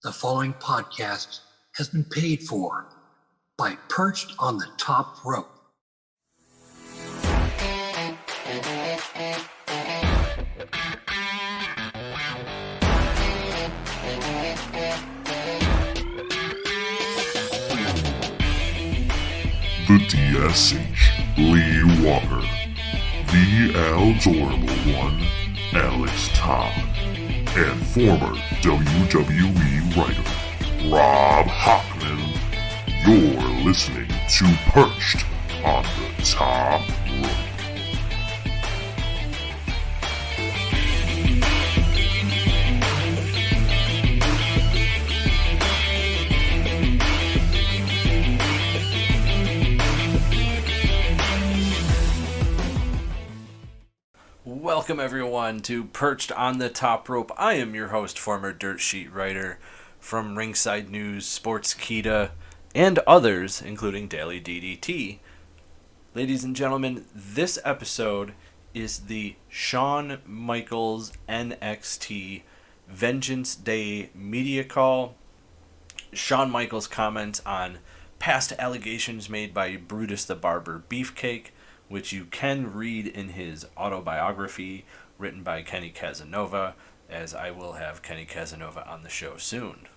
The following podcast has been paid for by Perched on the Top Rope. The DSH, Lee Walker, the Adorable One, Alex Tom, and former WWE writer, Rob Hockman. You're listening to Perched on the Top Rope. Welcome everyone to Perched on the Top Rope. I am your host, former Dirt Sheet writer from Ringside News, Sportskeeda, and others, including Daily DDT. Ladies and gentlemen, this episode is the Shawn Michaels NXT Vengeance Day media call. Shawn Michaels comments on past allegations made by Brutus the Barber Beefcake, which you can read in his autobiography written by Kenny Casanova, as I will have Kenny Casanova on the show soon.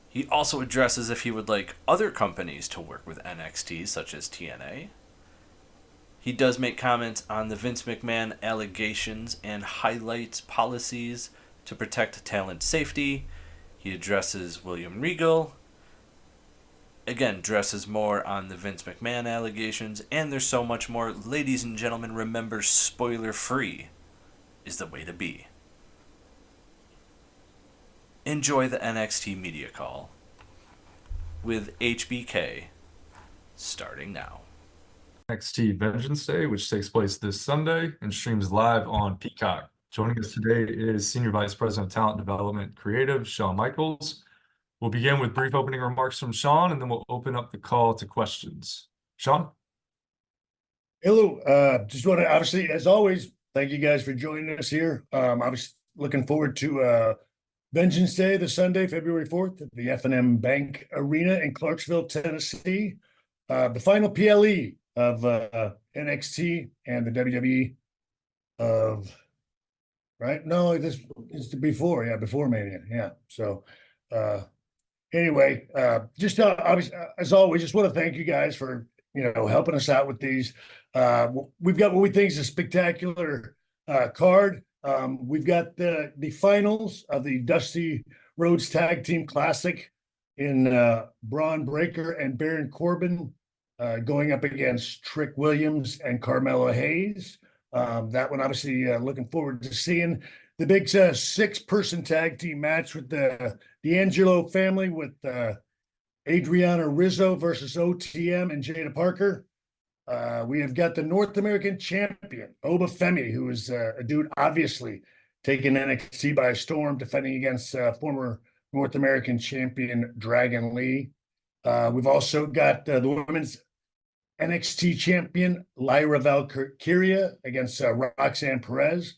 He also addresses if he would like other companies to work with NXT, such as TNA. He does make comments on the Vince McMahon allegations and highlights policies to protect talent safety. He addresses William Regal. Again, dresses more on the Vince McMahon allegations, and there's so much more. Ladies and gentlemen, remember, spoiler-free is the way to be. Enjoy the NXT media call with HBK starting now. NXT Vengeance Day, which takes place this Sunday and streams live on Peacock. Joining us today is Senior Vice President of Talent Development Creative, Shawn Michaels. We'll begin with brief opening remarks from Shawn, and then we'll open up the call to questions. Shawn? Hello. Just want to, obviously, as always, thank you guys for joining us here. I was looking forward to Vengeance Day, the Sunday, February 4th, at the F&M Bank Arena in Clarksville, Tennessee. The final PLE of NXT and the WWE of, right? No, this is before, before Mania. Yeah. So, anyway, just obviously, as always, just want to thank you guys for helping us out with these. We've got what we think is a spectacular card. We've got the finals of the Dusty Rhodes Tag Team Classic in Braun Breaker and Baron Corbin going up against Trick Williams and Carmelo Hayes. That one, obviously, looking forward to seeing. The big 6-person tag team match with the D'Angelo family with Adriana Rizzo versus OTM and Jada Parker. We have got the North American champion, Oba Femi, who is a dude obviously taking NXT by storm, defending against former North American champion Dragon Lee. We've also got the women's NXT champion, Lyra Valkyria, against Roxanne Perez.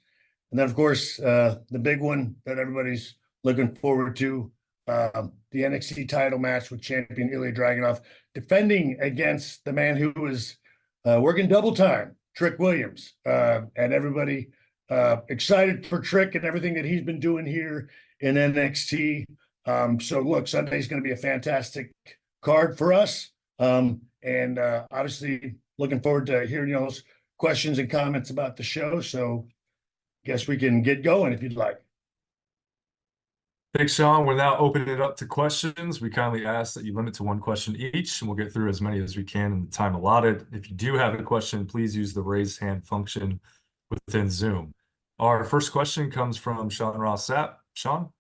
And then, of course, the big one that everybody's looking forward to, the NXT title match with champion Ilya Dragunov, defending against the man who was working double time, Trick Williams. And everybody excited for Trick and everything that he's been doing here in NXT. So, look, Sunday's going to be a fantastic card for us. And obviously, looking forward to hearing those questions and comments about the show. So, guess we can get going if you'd like. Thanks, Shawn. We're now opening it up to questions. We kindly ask that you limit to one question each, and we'll get through as many as we can in the time allotted. If you do have a question, please use the raise hand function within Zoom. Our first question comes from Sean Ross Sapp. Sean?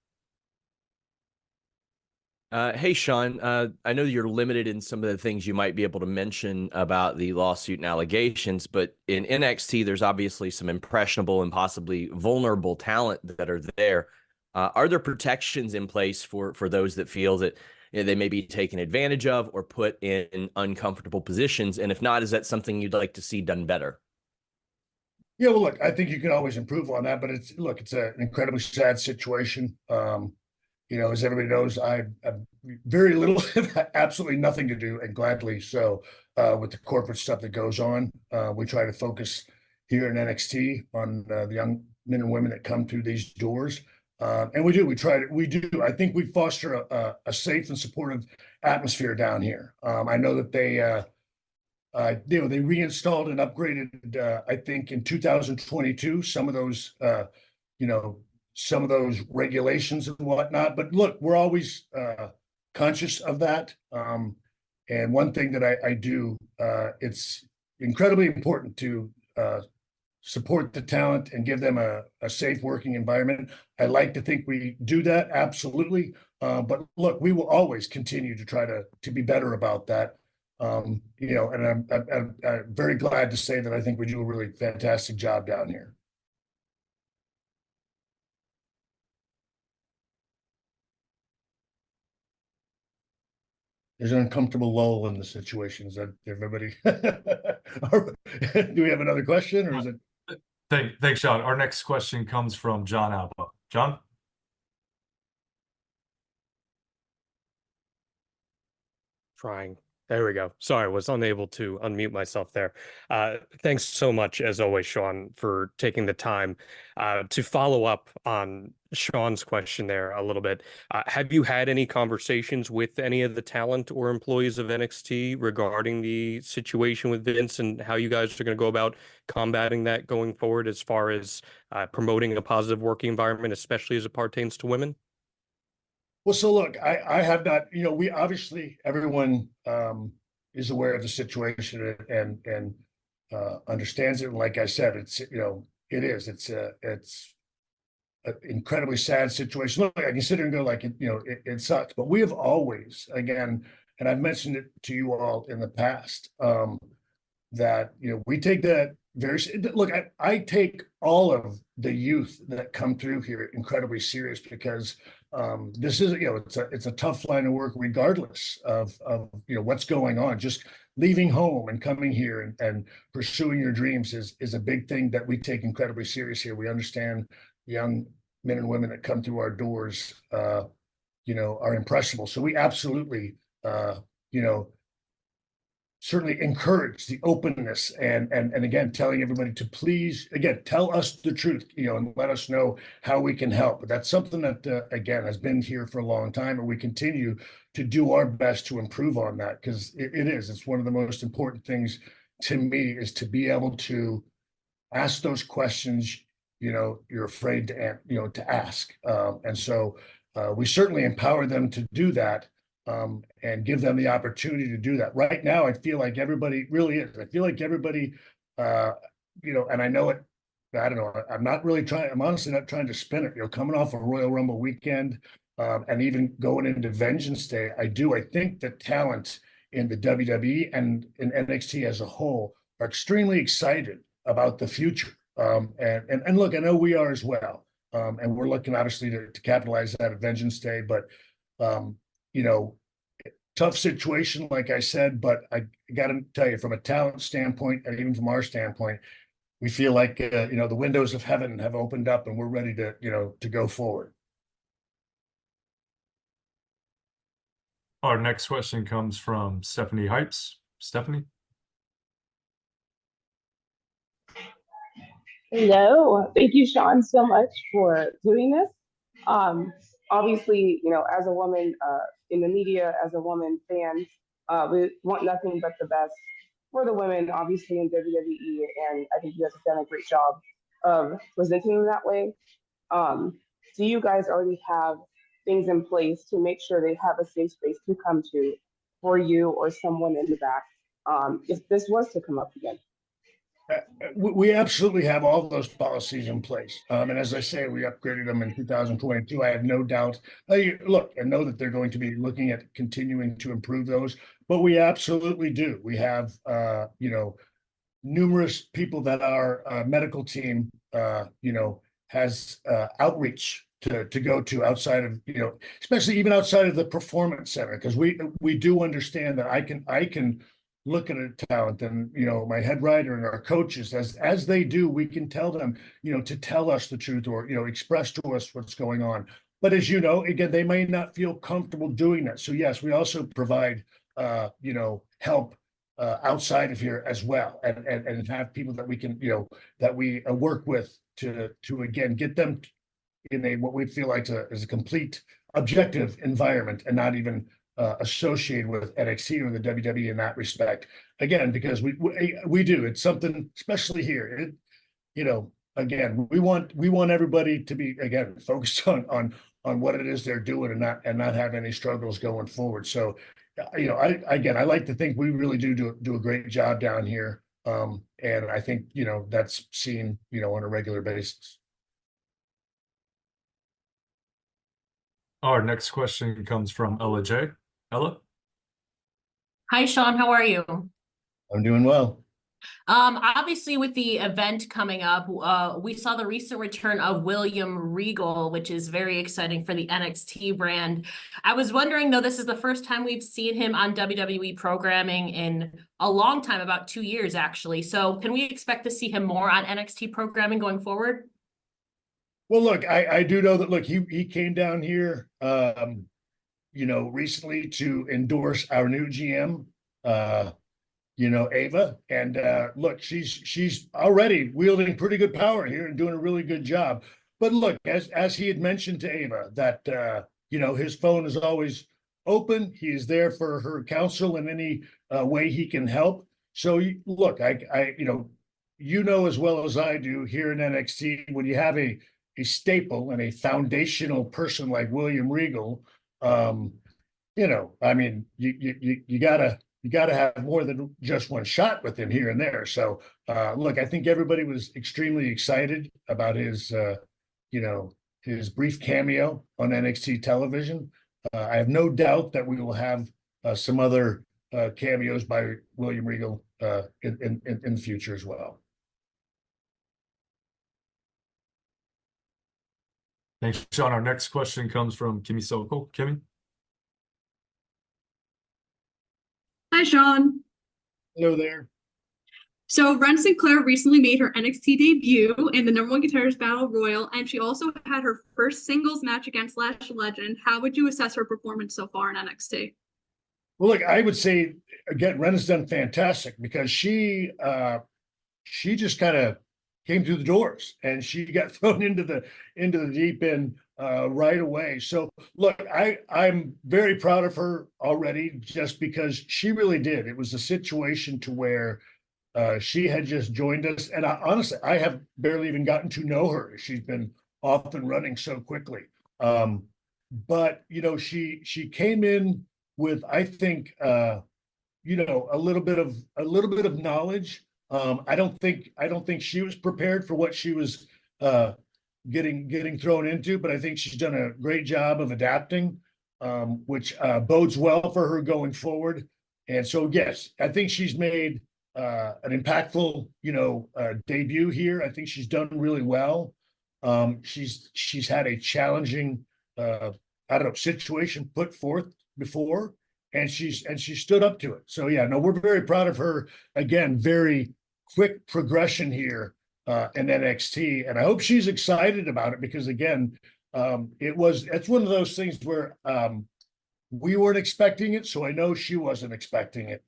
Hey, Shawn, I know you're limited in some of the things you might be able to mention about the lawsuit and allegations, but in NXT, there's obviously some impressionable and possibly vulnerable talent that are there. Are there protections in place for those that feel that they may be taken advantage of or put in uncomfortable positions? And if not, is that something you'd like to see done better? Yeah, well, look, I think you can always improve on that, but it's an incredibly sad situation. as everybody knows, I have very little, absolutely nothing to do, and gladly so, with the corporate stuff that goes on. We try to focus here in NXT on the young men and women that come through these doors. And we do. I think we foster a safe and supportive atmosphere down here. I know that they reinstalled and upgraded, I think in 2022, some of those, some of those regulations and whatnot. But look, we're always conscious of that. And one thing that I do, it's incredibly important to support the talent and give them a safe working environment. I like to think we do that, absolutely. But look, we will always continue to try to be better about that. And I'm very glad to say that I think we do a really fantastic job down here. There's an uncomfortable lull in the situation. Is that everybody? Do we have another question, or is it? Thanks, Sean. Our next question comes from John Alba. John? Trying. There we go. Sorry, was unable to unmute myself there. Thanks so much, as always, Shawn, for taking the time to follow up on Shawn's question there a little bit. Have you had any conversations with any of the talent or employees of NXT regarding the situation with Vince and how you guys are going to go about combating that going forward as far as promoting a positive working environment, especially as it pertains to women? Well, so look, I have not, we obviously, everyone is aware of the situation and understands it. And like I said, it's an incredibly sad situation. Look, I can sit here and go like, it sucks, but we have always, again, and I've mentioned it to you all in the past, that, we take that look, I take all of the youth that come through here incredibly serious, because this is, it's a tough line of work regardless of what's going on. Just leaving home and coming here and pursuing your dreams is a big thing that we take incredibly serious here. We understand young men and women that come through our doors, are impressionable. So we absolutely, certainly encourage the openness and again, telling everybody to please, again, tell us the truth, and let us know how we can help. But that's something that, again, has been here for a long time, and we continue to do our best to improve on that, because it's one of the most important things to me, is to be able to ask those questions, you're afraid to ask. And so we certainly empower them to do that. And give them the opportunity to do that. Right now, I feel like everybody really is. I feel like everybody, and I know it, I don't know, I'm honestly not trying to spin it, coming off a Royal Rumble weekend, and even going into Vengeance Day, I think the talent in the WWE and in NXT as a whole are extremely excited about the future. And look, I know we are as well. And we're looking obviously to capitalize that at Vengeance Day, but tough situation, like I said, but I got to tell you, from a talent standpoint, and even from our standpoint, we feel like, the windows of heaven have opened up, and we're ready to go forward. Our next question comes from Stephanie Hypes. Stephanie? Hello. Thank you, Shawn, so much for doing this. Obviously, as a woman in the media, as a woman fan, we want nothing but the best for the women, obviously, in WWE. And I think you guys have done a great job of presenting them that way. Do you guys already have things in place to make sure they have a safe space to come to for you or someone in the back, if this was to come up again? We absolutely have all those policies in place. And as I say, we upgraded them in 2022. I have no doubt. Look, I know that they're going to be looking at continuing to improve those, but we absolutely do. We have, numerous people that our medical team, has outreach to go to outside of, especially even outside of the performance center, because we do understand that I can look at a talent, and my head writer and our coaches, as they do, we can tell them to tell us the truth, or express to us what's going on. but as you know, again, they may not feel comfortable doing that. So yes, we also provide help outside of here as well, and have people that we can that we work with to again get them in a what we feel like is a complete objective environment and not even associated with NXT or the WWE in that respect. Again, because we do, it's something, especially here. Again, we want everybody to be again focused on what it is they're doing and not have any struggles going forward. So, I like to think we really do a great job down here. And I think that's seen on a regular basis. Our next question comes from Ella J. Ella? Hi, Shawn. How are you? I'm doing well. Obviously, with the event coming up, we saw the recent return of William Regal, which is very exciting for the NXT brand. I was wondering, though, this is the first time we've seen him on WWE programming in a long time, about 2 years, actually. So can we expect to see him more on NXT programming going forward? Well, look, I do know that, look, he came down here, recently to endorse our new GM, Ava. And look, she's already wielding pretty good power here and doing a really good job. But look, as he had mentioned to Ava, that his phone is always open. He is there for her counsel in any way he can help. So look, I as well as I do here in NXT, when you have a staple and a foundational person like William Regal, I mean, you gotta have more than just one shot with him here and there. So look, I think everybody was extremely excited about his his brief cameo on NXT television. I have no doubt that we will have some other cameos by William Regal in the future as well. Thanks, Shawn. Our next question comes from Kimmy Sokol. Kimmy? Hi, Shawn. Hello there. So Ren Sinclair recently made her NXT debut in the #1 Guitarist Battle Royal, and she also had her first singles match against Lash Legend. How would you assess her performance so far in NXT? Well, look, I would say again, Ren has done fantastic because she just kind of came through the doors and she got thrown into the deep end right away. So look, I'm very proud of her already, just because she really did. It was a situation to where she had just joined us, and honestly, I have barely even gotten to know her. She's been off and running so quickly. But she came in with, I think, a little bit of knowledge. I don't think she was prepared for what she was getting thrown into, but I think she's done a great job of adapting, which bodes well for her going forward. And so, yes, I think she's made an impactful, debut here. I think she's done really well. She's had a challenging, situation put forth before, and she stood up to it. So yeah, no, we're very proud of her. Again, very quick progression here in NXT, and I hope she's excited about it, because again, it's one of those things where we weren't expecting it, so I know she wasn't expecting it,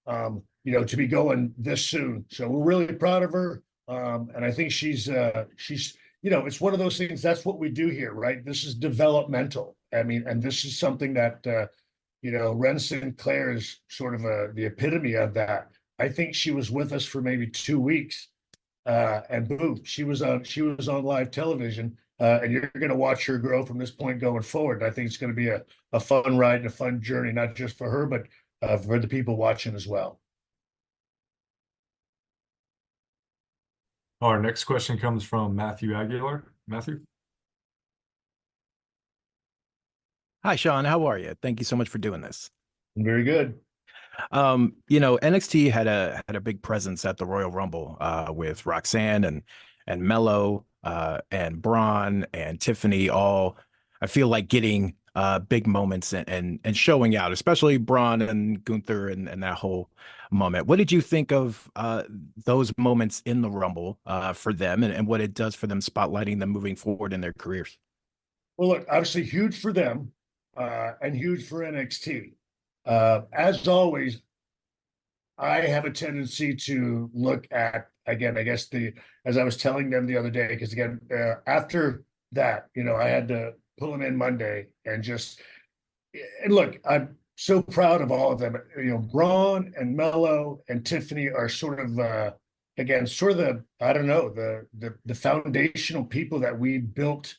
to be going this soon. So we're really proud of her, and I think she's it's one of those things. That's what we do here, right? This is developmental. I mean, and this is something that Ren Sinclair is sort of the epitome of that. I think she was with us for maybe 2 weeks, and boom, she was on live television, and you're going to watch her grow from this point going forward. I think it's going to be a fun ride and a fun journey, not just for her, but for the people watching as well. Our next question comes from Matthew Aguilar. Matthew? Hi, Shawn. How are you? Thank you so much for doing this. Very good. NXT had a big presence at the Royal Rumble with Roxanne and Mello and Braun and Tiffany, all I feel like getting big moments and showing out, especially Braun and Gunther and that whole moment. What did you think of those moments in the Rumble for them, and what it does for them, spotlighting them moving forward in their careers? Well, look, obviously huge for them, and huge for NXT. As always, I have a tendency to look at, again, I guess as I was telling them the other day, because again, after that, I had to pull them in Monday and look, I'm so proud of all of them. Braun and Mello and Tiffany are sort of, again, sort of I don't know, the foundational people that we built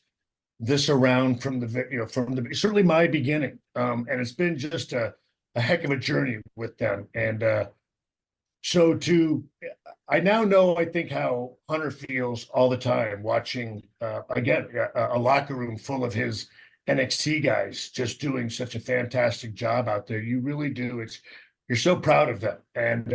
this around from the certainly my beginning. And it's been just a heck of a journey with them. And so I now know, I think, how Hunter feels all the time watching, again, a locker room full of his NXT guys just doing such a fantastic job out there. You really do. You're so proud of them. And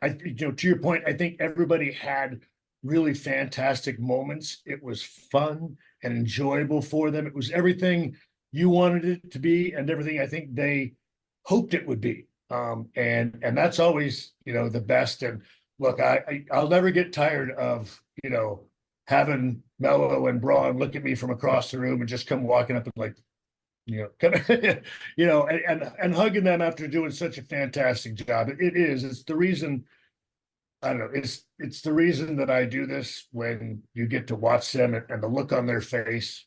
to your point, I think everybody had really fantastic moments. It was fun and enjoyable for them. It was everything you wanted it to be and everything I think they hoped it would be. And that's always, the best. And look, I'll never get tired of, having Mello and Braun look at me from across the room and just come walking up and like, and hugging them after doing such a fantastic job. It's the reason, I don't know, it's the reason that I do this when you get to watch them and the look on their face.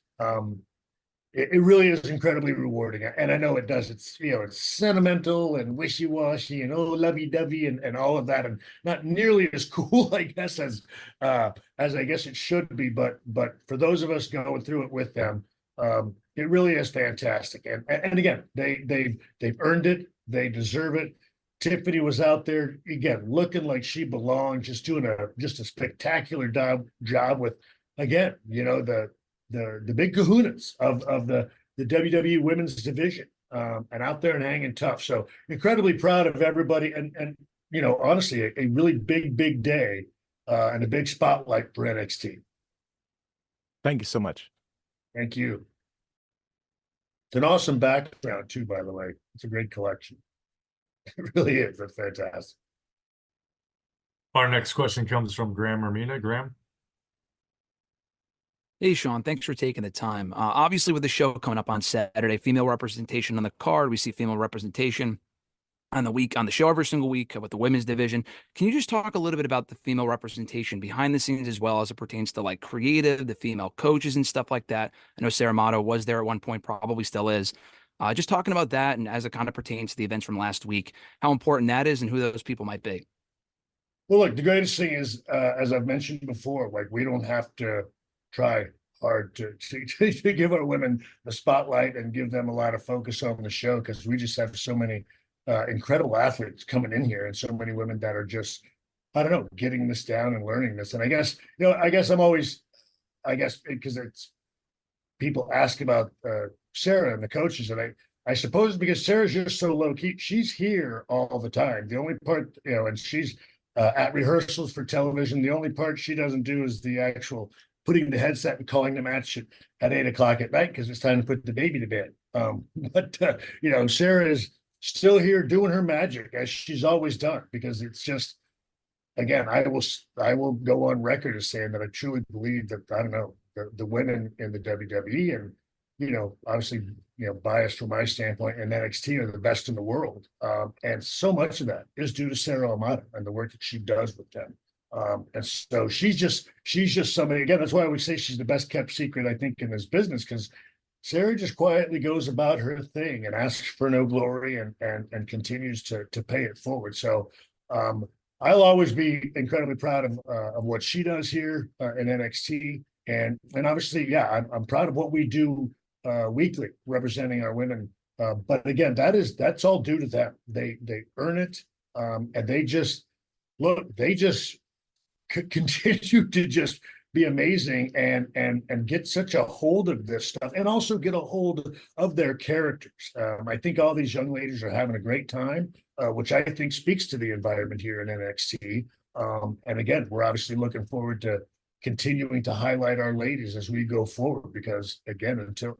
It really is incredibly rewarding. And I know it does. It's sentimental and wishy-washy and lovey-dovey and all of that, and not nearly as cool, I guess, as I guess it should be. But for those of us going through it with them, it really is fantastic. And again, they've earned it. They deserve it. Tiffany was out there again, looking like she belonged, just doing a spectacular job with, again, the big kahunas of the WWE women's division, and out there and hanging tough. So incredibly proud of everybody, and honestly, a really big day, and a big spotlight for NXT. Thank you so much. Thank you. It's an awesome background too, by the way. It's a great collection. It really is. That's fantastic. Our next question comes from Graham Ermina. Graham? Hey, Shawn, thanks for taking the time. Obviously, with the show coming up on Saturday, female representation on the card, we see female representation on the show every single week with the women's division. Can you just talk a little bit about the female representation behind the scenes as well as it pertains to like creative, the female coaches and stuff like that? I know Sarah Mato was there at one point, probably still is. Just talking about that and as it kind of pertains to the events from last week, how important that is and who those people might be. Well, look, the greatest thing is, as I've mentioned before, like we don't have to try hard to give our women the spotlight and give them a lot of focus on the show, because we just have so many incredible athletes coming in here and so many women that are just, I don't know, getting this down and learning this. And I guess I'm always, because it's people ask about Sarah and the coaches, and I suppose because Sarah's just so low key, she's here all the time. The only part, and she's at rehearsals for television. The only part she doesn't do is the actual putting the headset and calling the match at 8 o'clock at night because it's time to put the baby to bed. But Sarah is still here doing her magic as she's always done, because it's just, again, I will go on record as saying that I truly believe that, I don't know, the women in the WWE and, obviously, biased from my standpoint, and NXT are the best in the world. And so much of that is due to Sarah Amato and the work that she does with them. And so she's just somebody, again, that's why I would say she's the best kept secret, I think, in this business, because Sarah just quietly goes about her thing and asks for no glory and continues to pay it forward. So I'll always be incredibly proud of what she does here in NXT. And obviously, yeah, I'm proud of what we do weekly representing our women. But again, that's all due to them. They earn it. And they just continue to just be amazing and get such a hold of this stuff, and also get a hold of their characters. I think all these young ladies are having a great time, which I think speaks to the environment here in NXT. And again, we're obviously looking forward to continuing to highlight our ladies as we go forward, because again, until,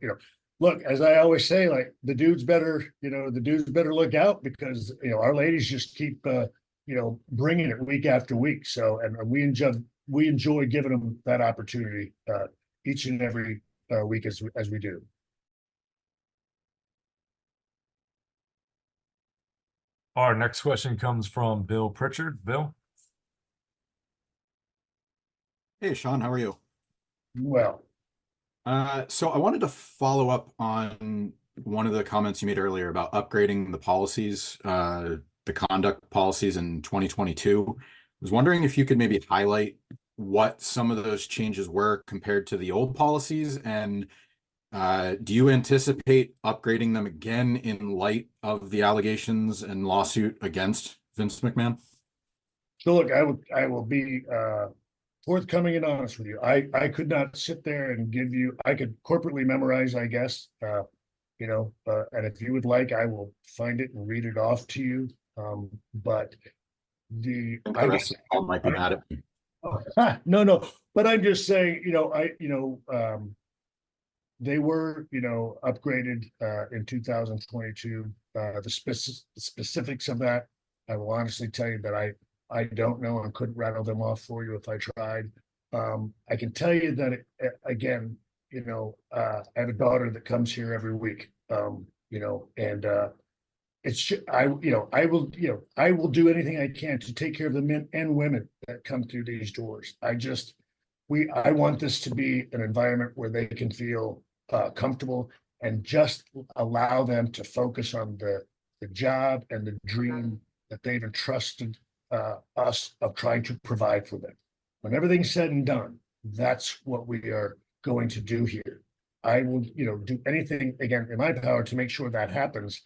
look, as I always say, like the dudes better look out, because, our ladies just keep, bringing it week after week. So, and we enjoy giving them that opportunity each and every week as we do. Our next question comes from Bill Pritchard. Bill? Hey, Shawn, how are you? Well, so I wanted to follow up on one of the comments you made earlier about upgrading the policies, the conduct policies in 2022. I was wondering if you could maybe highlight what some of those changes were compared to the old policies, and do you anticipate upgrading them again in light of the allegations and lawsuit against Vince McMahon? so look, I will be forthcoming and honest with you. I could not sit there and give you. I could corporately memorize, I guess. And if you would like, I will find it and read it off to you. But I guess Paul might be mad at me. no, but I'm just saying, they were, upgraded in 2022. The specifics of that, I will honestly tell you that I don't know and couldn't rattle them off for you if I tried. I can tell you that again, I have a daughter that comes here every week. And I will do anything I can to take care of the men and women that come through these doors. I want this to be an environment where they can feel comfortable and just allow them to focus on the job and the dream that they've entrusted us of trying to provide for them. When everything's said and done, that's what we are going to do here. I will, do anything again in my power to make sure that happens.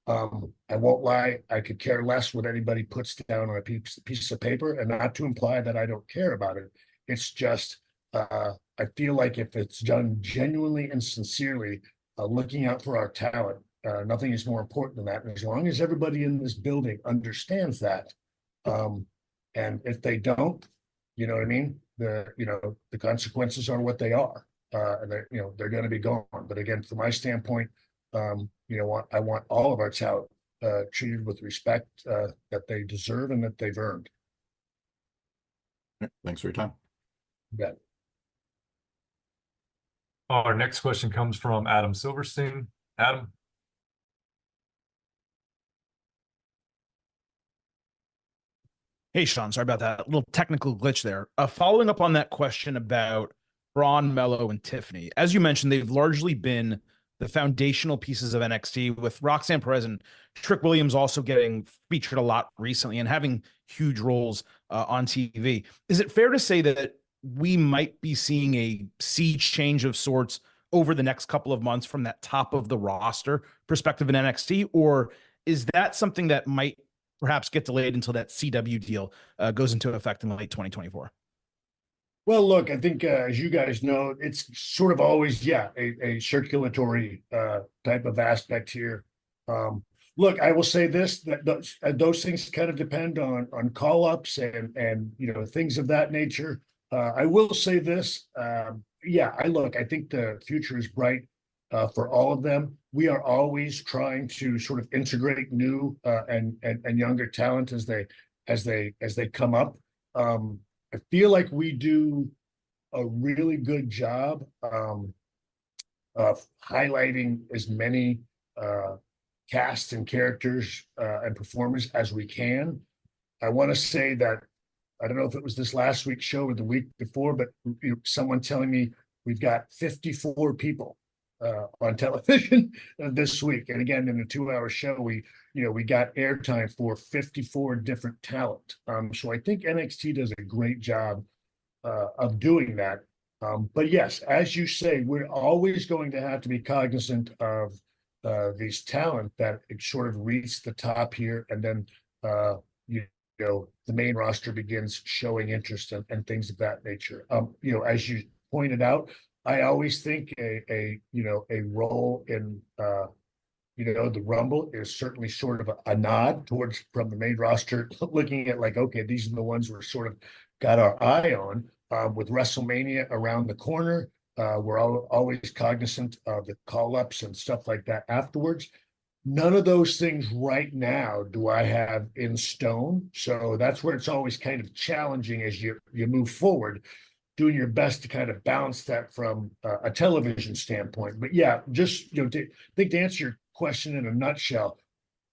I won't lie. I could care less what anybody puts down on a piece of paper, and not to imply that I don't care about it. It's just, I feel like if it's done genuinely and sincerely, looking out for our talent, nothing is more important than that. And as long as everybody in this building understands that, and if they don't, you know what I mean? The consequences are what they are, and they're going to be gone. But again, from my standpoint, I want all of our talent treated with respect that they deserve and that they've earned. Thanks for your time. Yeah. Our next question comes from Adam Silverstein. Adam? Hey, Shawn, sorry about that little technical glitch there. Following up on that question about Braun, Mello, and Tiffany, as you mentioned, they've largely been the foundational pieces of NXT, with Roxanne Perez and Trick Williams also getting featured a lot recently and having huge roles on TV. Is it fair to say that we might be seeing a sea change of sorts over the next couple of months from that top of the roster perspective in NXT, or is that something that might perhaps get delayed until that CW deal goes into effect in late 2024? Well, look, I think as you guys know, it's sort of always, a circulatory type of aspect here. Look, I will say this, that those things kind of depend on call-ups and things of that nature. I will say this, I think the future is bright for all of them. We are always trying to sort of integrate new and younger talent as they come up. I feel like we do a really good job of highlighting as many casts and characters and performers as we can. I want to say that, I don't know if it was this last week's show or the week before, but someone telling me we've got 54 people on television this week. And again, in a 2-hour show, we got airtime for 54 different talent. So I think NXT does a great job of doing that. But yes, as you say, we're always going to have to be cognizant of these talent that it sort of reach the top here, and then the main roster begins showing interest and things of that nature. As you pointed out, I always think a role in the Rumble is certainly sort of a nod towards from the main roster, looking at like, okay, these are the ones we're sort of got our eye on. With WrestleMania around the corner, we're always cognizant of the call-ups and stuff like that afterwards. None of those things right now do I have in stone. So that's where it's always kind of challenging as you move forward. doing your best to kind of balance that from a television standpoint. But yeah, just I think to answer your question in a nutshell,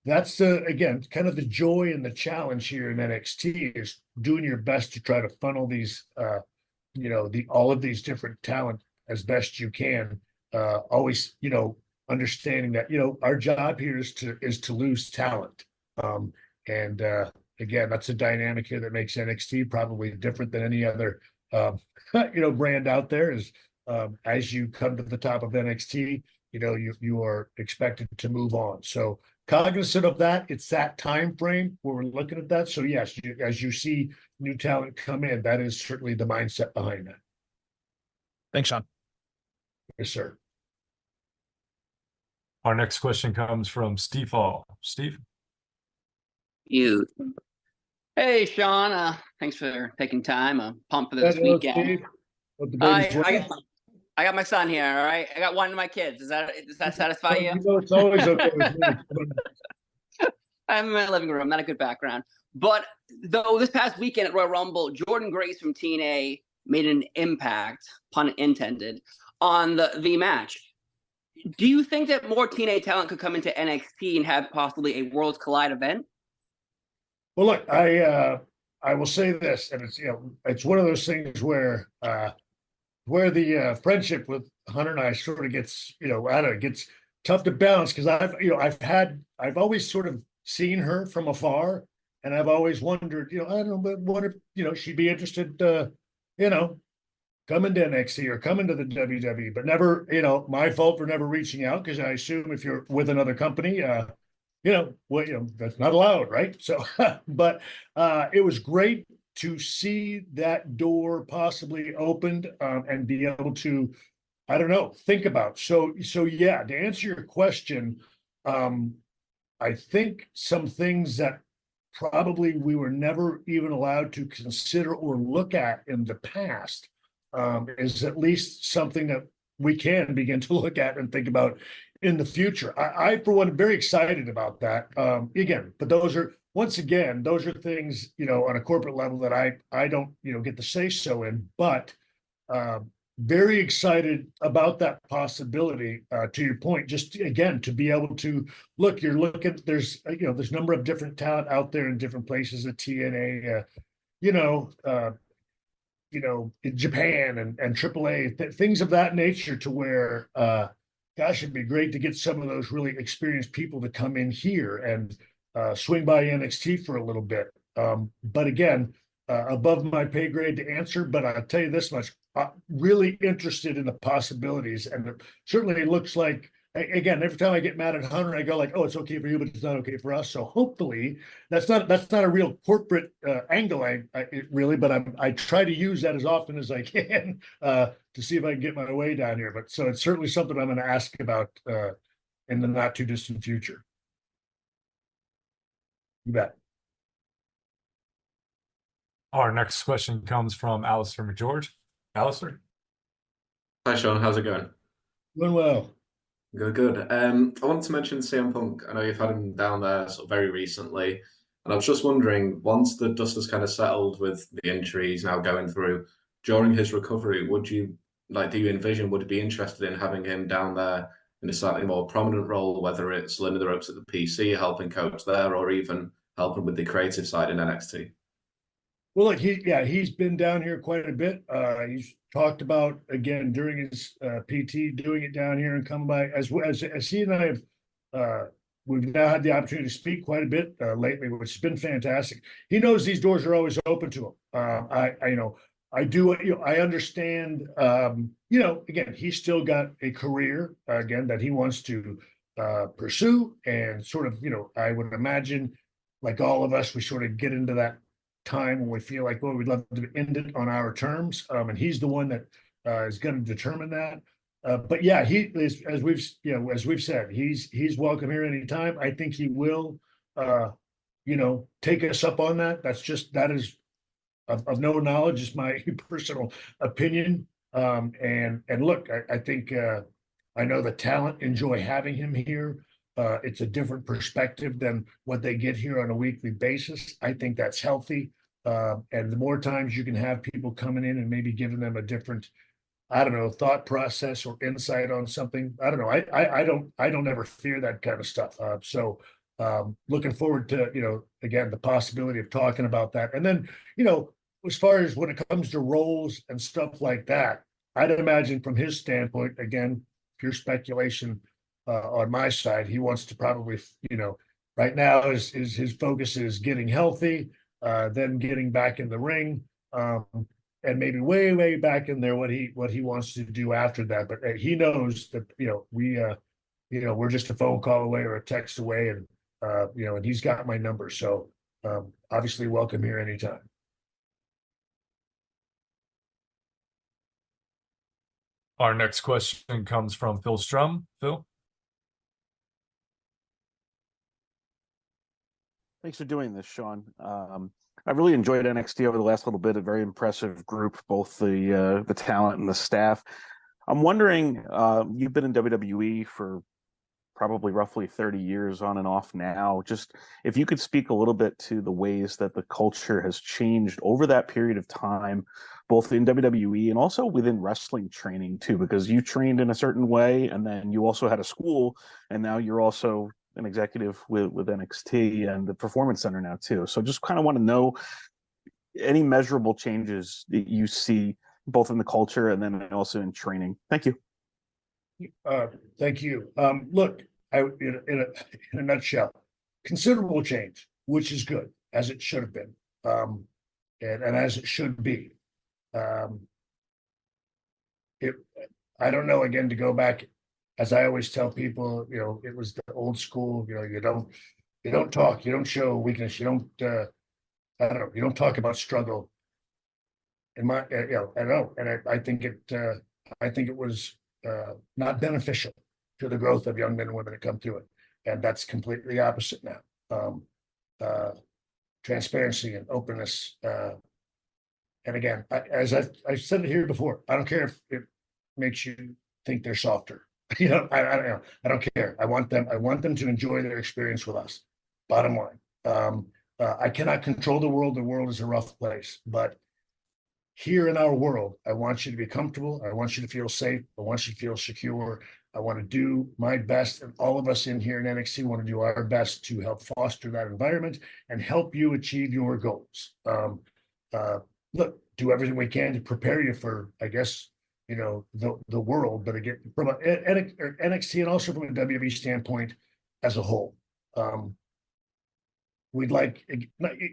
that's again kind of the joy and the challenge here in NXT is doing your best to try to funnel these all of these different talent as best you can. Always understanding that our job here is to lose talent. And again, that's a dynamic here that makes NXT probably different than any other brand out there. Is as you come to the top of NXT, you are expected to move on. So cognizant of that, it's that time frame where we're looking at that. So yes, as you see new talent come in, that is certainly the mindset behind that. Thanks, Shawn. Yes, sir. Our next question comes from Steve Hall. Steve? You. Hey, Shawn. Thanks for taking time. I'm pumped for this weekend. I got my son here. All right, I got one of my kids. Does that satisfy you? It's always okay with me. I'm in my living room. Not a good background. But though this past weekend at Royal Rumble, Jordan Grace from TNA made an impact, pun intended, on the match. Do you think that more TNA talent could come into NXT and have possibly a Worlds Collide event? Well, look, I will say this, and it's one of those things where the friendship with Hunter and I sort of gets, gets tough to balance because I've always sort of seen her from afar, and I've always wondered, I don't know, but what if, she'd be interested, coming to NXT or coming to the WWE, but never, my fault for never reaching out because I assume if you're with another company, that's not allowed, right? So, but it was great to see that door possibly opened and be able to, think about. So yeah, to answer your question, I think some things that probably we were never even allowed to consider or look at in the past is at least something that we can begin to look at and think about in the future. I for one, am very excited about that. Again, but those are things, on a corporate level that I don't, get to say so in, but very excited about that possibility. To your point, just again, to be able to look, there's a number of different talent out there in different places at TNA, in Japan and AAA, things of that nature to where, gosh, it'd be great to get some of those really experienced people to come in here and swing by NXT for a little bit. But again, above my pay grade to answer, but I'll tell you this much, really interested in the possibilities. And it certainly looks like, again, every time I get mad at Hunter, I go like, oh, it's okay for you, but it's not okay for us. So hopefully that's not a real corporate angle, but I try to use that as often as I can to see if I can get my way down here. But so it's certainly something I'm going to ask about in the not too distant future. You bet. Our next question comes from Alistair McGeorge. Alistair? Hi, Shawn. How's it going? Doing well. Good. I wanted to mention CM Punk. I know you've had him down there sort of very recently, and I was just wondering, once the dust has kind of settled with the injury he's now going through, during his recovery, would you be interested in having him down there in a slightly more prominent role, whether it's learning the ropes at the PC, helping coach there, or even helping with the creative side in NXT? Well, look, he's been down here quite a bit. He's talked about, again, during his PT, doing it down here and coming by. As he and I have, we've now had the opportunity to speak quite a bit lately, which has been fantastic. He knows these doors are always open to him. I understand, again, he's still got a career, again, that he wants to pursue. And sort of, I would imagine, like all of us, we sort of get into that time when we feel like, well, we'd love to end it on our terms. And he's the one that is going to determine that. But yeah, he is, as we've said, he's welcome here anytime. I think he will, take us up on that. That is of no knowledge, is my personal opinion. And look, I think I know the talent enjoy having him here. It's a different perspective than what they get here on a weekly basis. I think that's healthy. And the more times you can have people coming in and maybe giving them a different, I don't know, thought process or insight on something. I don't know. I don't ever fear that kind of stuff. So looking forward to, again, the possibility of talking about that. And then, as far as when it comes to roles and stuff like that, I'd imagine from his standpoint, again, pure speculation on my side, he wants to probably, right now is his focus is getting healthy, then getting back in the ring, and maybe way back in there what he wants to do after that. But he knows that we're just a phone call away or a text away, and and he's got my number. So obviously welcome here anytime. Our next question comes from Phil Strum. Phil? Thanks for doing this, Shawn. I really enjoyed NXT over the last little bit. A very impressive group, both the talent and the staff. I'm wondering, you've been in WWE for probably roughly 30 years on and off now. Just if you could speak a little bit to the ways that the culture has changed over that period of time, both in WWE and also within wrestling training too, because you trained in a certain way and then you also had a school, and now you're also an executive with NXT and the Performance Center now too. So just kind of want to know any measurable changes that you see both in the culture and then also in training. Thank you. Thank you. Look, in a nutshell, considerable change, which is good, as it should have been, and as it should be. I don't know, again, to go back, as I always tell people, it was the old school, you don't talk, you don't show weakness, you don't, I don't know, you don't talk about struggle. I know, and I think it was not beneficial to the growth of young men and women that come through it. And that's completely opposite now. Transparency and openness. And again, as I've said it here before, I don't care if it makes you think they're softer. I don't know. I don't care. I want them to enjoy their experience with us. Bottom line. I cannot control the world. The world is a rough place, but here in our world, I want you to be comfortable. I want you to feel safe. I want you to feel secure. I want to do my best, and all of us in here in NXT want to do our best to help foster that environment and help you achieve your goals. Look, do everything we can to prepare you for, I guess, the world, but again, from NXT and also from a WWE standpoint as a whole. We'd like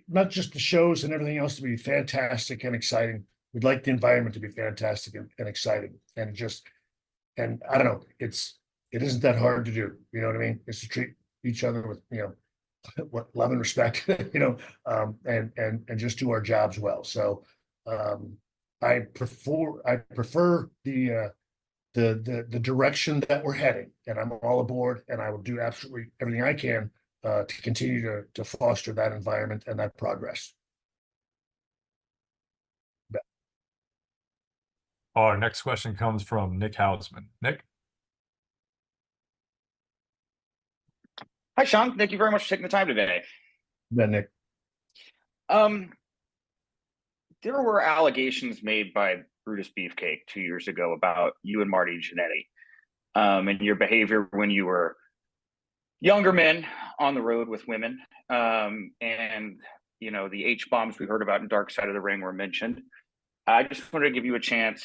not just the shows and everything else to be fantastic and exciting. We'd like the environment to be fantastic and exciting, and I don't know, it isn't that hard to do. You know what I mean? It's to treat each other with, love and respect, and just do our jobs well. So I prefer the direction that we're heading, and I'm all aboard, and I will do absolutely everything I can to continue to foster that environment and that progress. Our next question comes from Nick Hausman. Nick? Hi, Shawn. Thank you very much for taking the time today. Yeah, Nick. There were allegations made by Brutus Beefcake 2 years ago about you and Marty Jannetty, and your behavior when you were younger men on the road with women. And, the H-bombs we heard about in Dark Side of the Ring were mentioned. I just wanted to give you a chance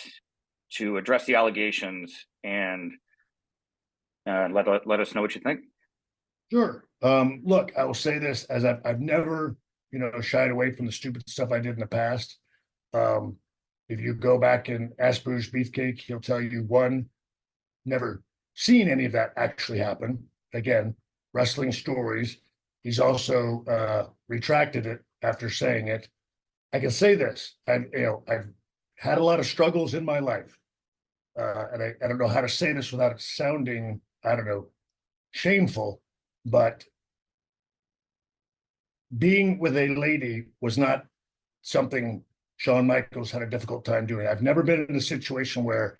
to address the allegations and let us know what you think. Sure. Look, I will say this, as I've never, shied away from the stupid stuff I did in the past. If you go back and ask Brutus Beefcake, he'll tell you, one, never seen any of that actually happen. Again, wrestling stories. He's also retracted it after saying it. I can say this, I've had a lot of struggles in my life. And I don't know how to say this without it sounding, shameful, but being with a lady was not something Shawn Michaels had a difficult time doing. I've never been in a situation where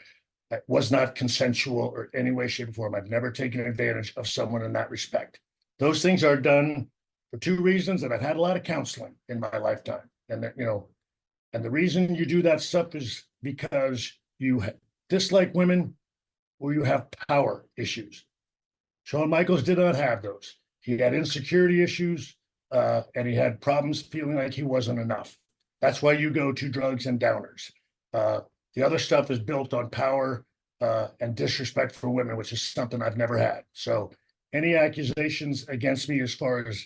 it was not consensual or any way, shape, or form. I've never taken advantage of someone in that respect. Those things are done for two reasons, and I've had a lot of counseling in my lifetime. And that, and the reason you do that stuff is because you dislike women or you have power issues. Shawn Michaels did not have those. He had insecurity issues, and he had problems feeling like he wasn't enough. That's why you go to drugs and downers. The other stuff is built on power and disrespect for women, which is something I've never had. So any accusations against me as far as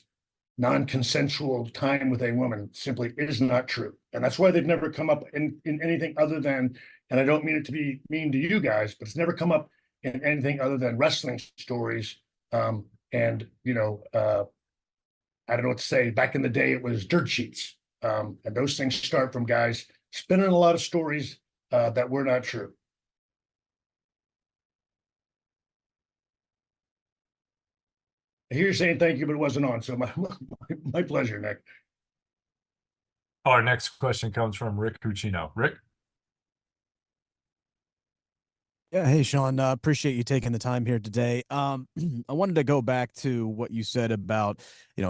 non-consensual time with a woman simply is not true. And that's why they've never come up in anything other than, and I don't mean it to be mean to you guys, but it's never come up in anything other than wrestling stories. And I don't know what to say. Back in the day, it was dirt sheets. And those things start from guys spinning a lot of stories that were not true. I hear you saying thank you, but it wasn't on. So my pleasure, Nick. Our next question comes from Rick Cucino. Rick? Yeah, hey Shawn, appreciate you taking the time here today. I wanted to go back to what you said about,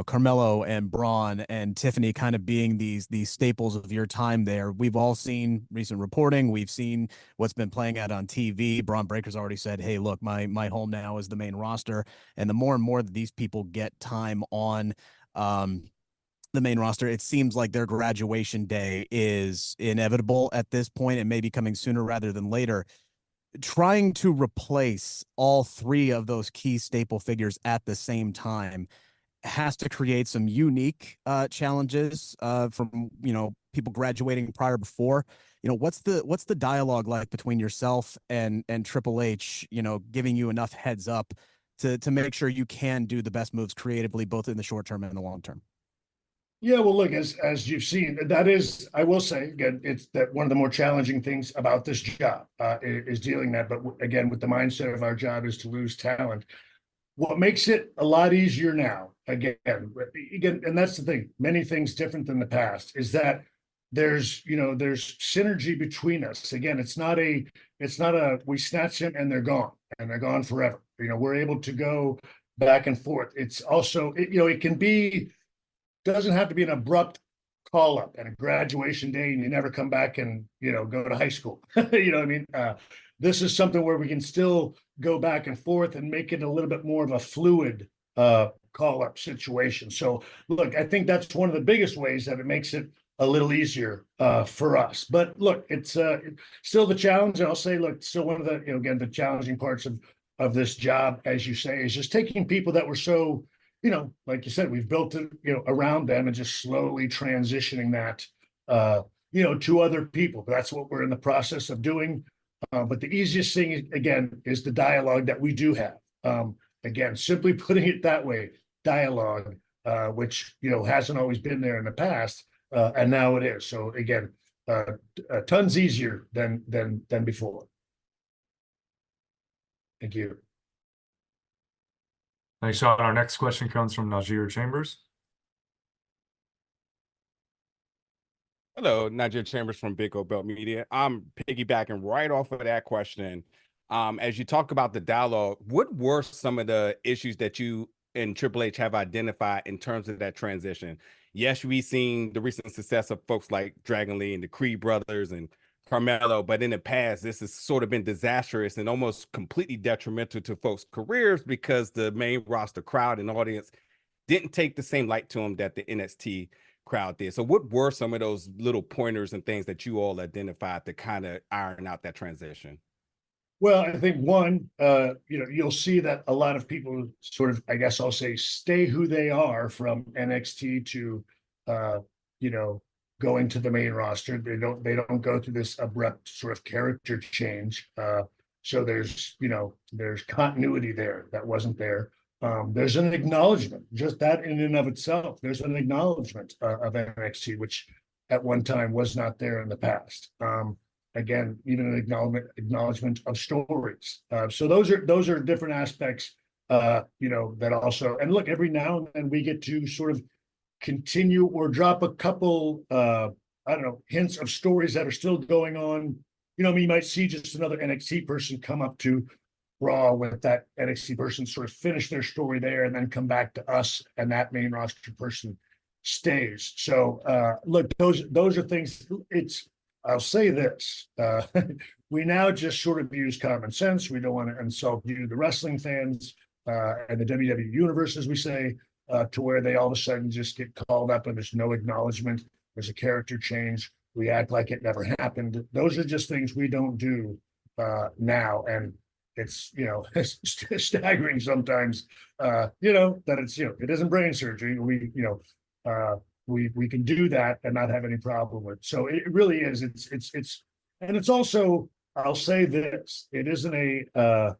Carmelo and Braun and Tiffany kind of being these staples of your time there. We've all seen recent reporting. We've seen what's been playing out on TV. Braun Breaker's already said, "Hey, look, my home now is the main roster." And the more and more that these people get time on the main roster, it seems like their graduation day is inevitable at this point and maybe coming sooner rather than later. Trying to replace all three of those key staple figures at the same time has to create some unique challenges from people graduating before. What's the dialogue like between yourself and Triple H, giving you enough heads up to make sure you can do the best moves creatively, both in the short term and the long term? Yeah, well, look, as you've seen, that is, I will say again, it's that one of the more challenging things about this job is dealing that. But again, with the mindset of our job is to lose talent. What makes it a lot easier now, again, and that's the thing, many things different than the past, is that there's synergy between us. Again, it's not a we snatch them and they're gone forever. We're able to go back and forth. It's also, it can be, doesn't have to be an abrupt call up and a graduation day and you never come back and go to high school. You know what I mean? This is something where we can still go back and forth and make it a little bit more of a fluid call up situation. So look, I think that's one of the biggest ways that it makes it a little easier for us. But look, it's still the challenge. And I'll say, look, still one of the, again, the challenging parts of this job, as you say, is just taking people that were so, like you said, we've built it, around them and just slowly transitioning that, to other people. That's what we're in the process of doing. But the easiest thing, again, is the dialogue that we do have. Again, simply putting it that way, dialogue, which, hasn't always been there in the past, and now it is. So again, tons easier than before. Thank you. Thanks, Shawn. Our next question comes from Najir Chambers. Hello, Najir Chambers from Big O Belt Media. I'm piggybacking right off of that question. As you talk about the dialogue, what were some of the issues that you and Triple H have identified in terms of that transition? Yes, we've seen the recent success of folks like Dragon Lee and the Creed brothers and Carmelo, but in the past, this has sort of been disastrous and almost completely detrimental to folks' careers because the main roster crowd and audience didn't take the same light to them that the NXT crowd did. So what were some of those little pointers and things that you all identified to kind of iron out that transition? Well, I think one, you'll see that a lot of people sort of, I guess I'll say, stay who they are from NXT to, going to the main roster. They don't go through this abrupt sort of character change. So there's continuity there that wasn't there. There's an acknowledgement, just that in and of itself. There's an acknowledgement of NXT, which at one time was not there in the past. Again, even an acknowledgement of stories. So those are different aspects, that also, and look, every now and then we get to sort of continue or drop a couple, hints of stories that are still going on. You might see just another NXT person come up to Raw with that NXT person sort of finish their story there and then come back to us and that main roster person stays. So look, those are things. I'll say this. We now just sort of use common sense. We don't want to insult you, the wrestling fans, and the WWE universe, as we say, to where they all of a sudden just get called up and there's no acknowledgement. There's a character change. We act like it never happened. Those are just things we don't do now. And it's, it's staggering sometimes, that it's, it isn't brain surgery. We can do that and not have any problem with. So it really is. And it's also, I'll say this, it isn't a,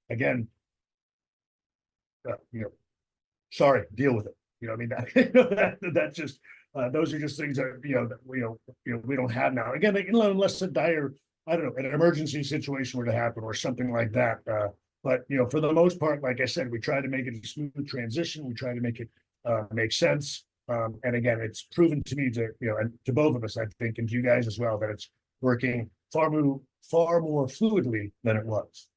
again, sorry, deal with it. I mean, that's just, those are just things that, we don't have now. Again, unless a dire, I don't know, an emergency situation were to happen or something like that. But, for the most part, like I said, we try to make it a smooth transition. We try to make it make sense. And again, it's proven to me and to both of us, I think, and to you guys as well, that it's working far more fluidly than it was.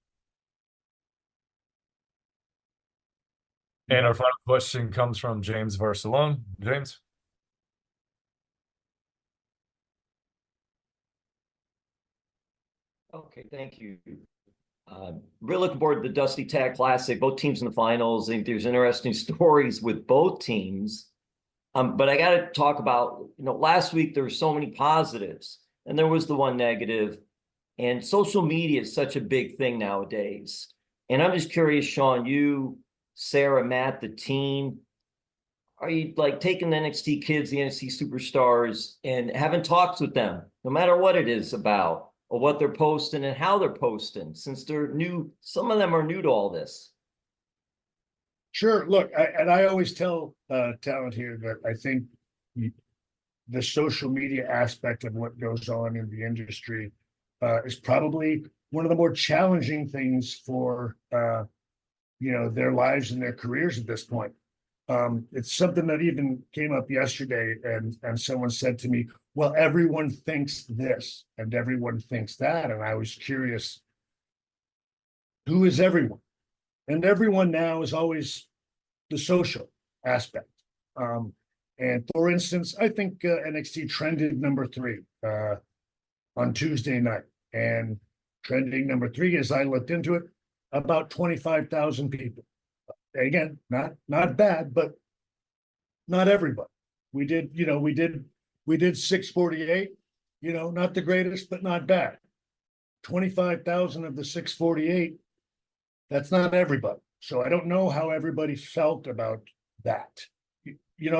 And our final question comes from James Varsalone. James. Okay, thank you. Really looking forward to the Dusty Tag Classic. Both teams in the finals. I think there's interesting stories with both teams. But I got to talk about, last week there were so many positives, and there was the one negative. And social media is such a big thing nowadays. And I'm just curious, Shawn, you, Sarah, Matt, the team, are you like taking the NXT kids, the NXT superstars, and having talks with them, no matter what it is about, or what they're posting and how they're posting, since they're new? Some of them are new to all this. Sure. Look, I always tell talent here that I think the social media aspect of what goes on in the industry is probably one of the more challenging things for their lives and their careers at this point. It's something that even came up yesterday, and someone said to me, well, everyone thinks this and everyone thinks that. And I was curious, who is everyone? And everyone now is always the social aspect. And for instance, I think NXT trended number 3 on Tuesday night. And trending number 3, as I looked into it, about 25,000 people. Again, not bad, but not everybody. We did 648, not the greatest, but not bad. 25,000 of the 648, that's not everybody. So I don't know how everybody felt about that.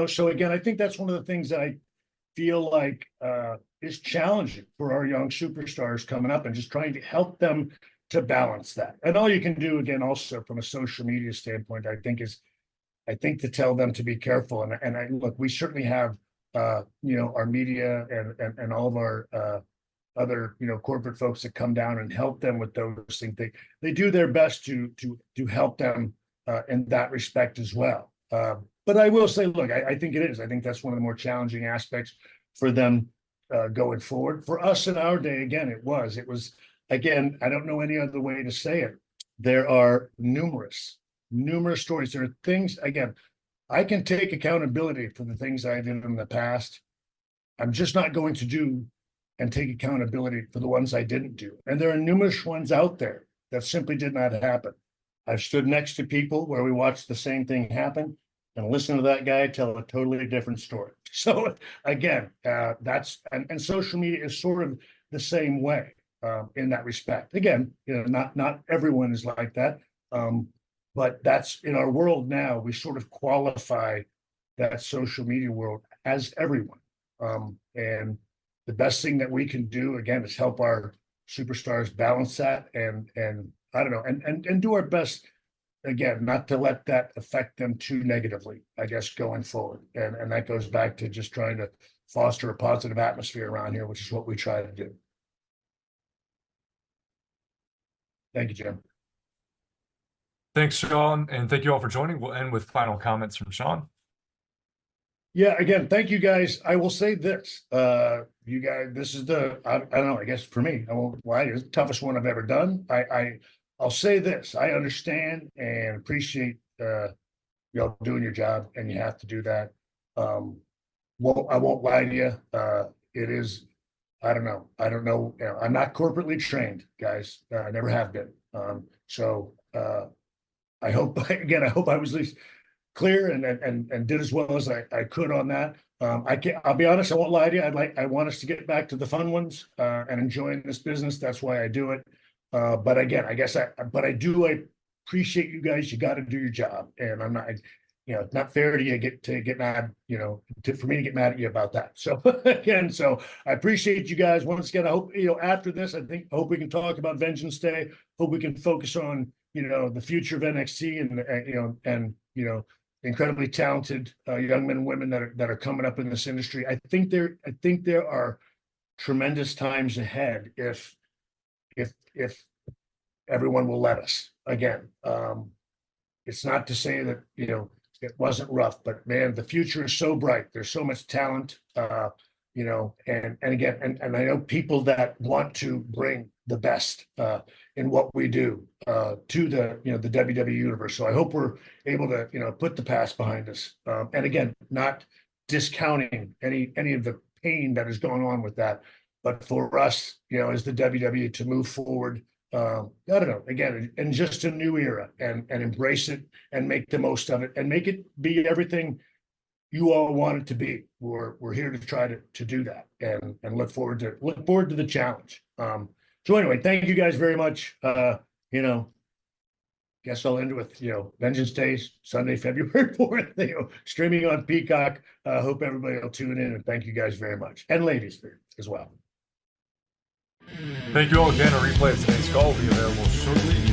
So again, I think that's one of the things that I feel like is challenging for our young superstars coming up, and just trying to help them to balance that. And all you can do, again, also from a social media standpoint, I think to tell them to be careful. And look, we certainly have, our media and all of our other, corporate folks that come down and help them with those things. They do their best to help them in that respect as well. But I will say, look, I think it is. I think that's one of the more challenging aspects for them going forward. For us in our day, again, it was, again, I don't know any other way to say it. There are numerous stories. There are things, again, I can take accountability for the things I did in the past. I'm just not going to do and take accountability for the ones I didn't do. And there are numerous ones out there that simply did not happen. I've stood next to people where we watched the same thing happen and listen to that guy tell a totally different story. So again, that's, and social media is sort of the same way in that respect. Again, not everyone is like that. But that's in our world now, we sort of qualify that social media world as everyone. And the best thing that we can do, again, is help our superstars balance that and I don't know, and do our best, again, not to let that affect them too negatively, I guess, going forward. And that goes back to just trying to foster a positive atmosphere around here, which is what we try to do. Thank you, Jim. Thanks, Shawn, and thank you all for joining. We'll end with final comments from Shawn. Yeah, again, thank you guys. I will say this, you guys, this is I don't know, I guess for me, I won't lie, it's the toughest one I've ever done. I'll say this, I understand and appreciate y'all doing your job, and you have to do that. I won't lie to you. It is, I don't know. You know, I'm not corporately trained, guys. I never have been. I hope, again, I hope I was at least clear and did as well as I could on that. I'll be honest, I won't lie to you. I want us to get back to the fun ones, and enjoying this business. That's why I do it. But again, I do appreciate you guys. You got to do your job, and I'm not, you know, it's not fair to you get mad, you know, for me to get mad at you about that. So again, I appreciate you guys once again. I hope, you know, after this, I hope we can talk about Vengeance Day. Hope we can focus on, you know, the future of NXT and incredibly talented young men and women that are coming up in this industry. I think there are tremendous times ahead if everyone will let us. Again, it's not to say that, you know, it wasn't rough, but man, the future is so bright. There's so much talent, you know, and again, and I know people that want to bring the best in what we do to the, you know, the WWE universe. So I hope we're able to, you know, put the past behind us. And again, not discounting any of the pain that is going on with that, but for us, you know, as the WWE to move forward, I don't know, again, in just a new era and embrace it and make the most of it and make it be everything you all want it to be. We're here to try to do that and look forward to the challenge. So anyway, thank you guys very much. You know, guess I'll end with, you know, Vengeance Day, Sunday, February 4th, you know, streaming on Peacock. Hope everybody will tune in, and thank you guys very much. And ladies as well. Thank you all again. A replay of today's call will be available shortly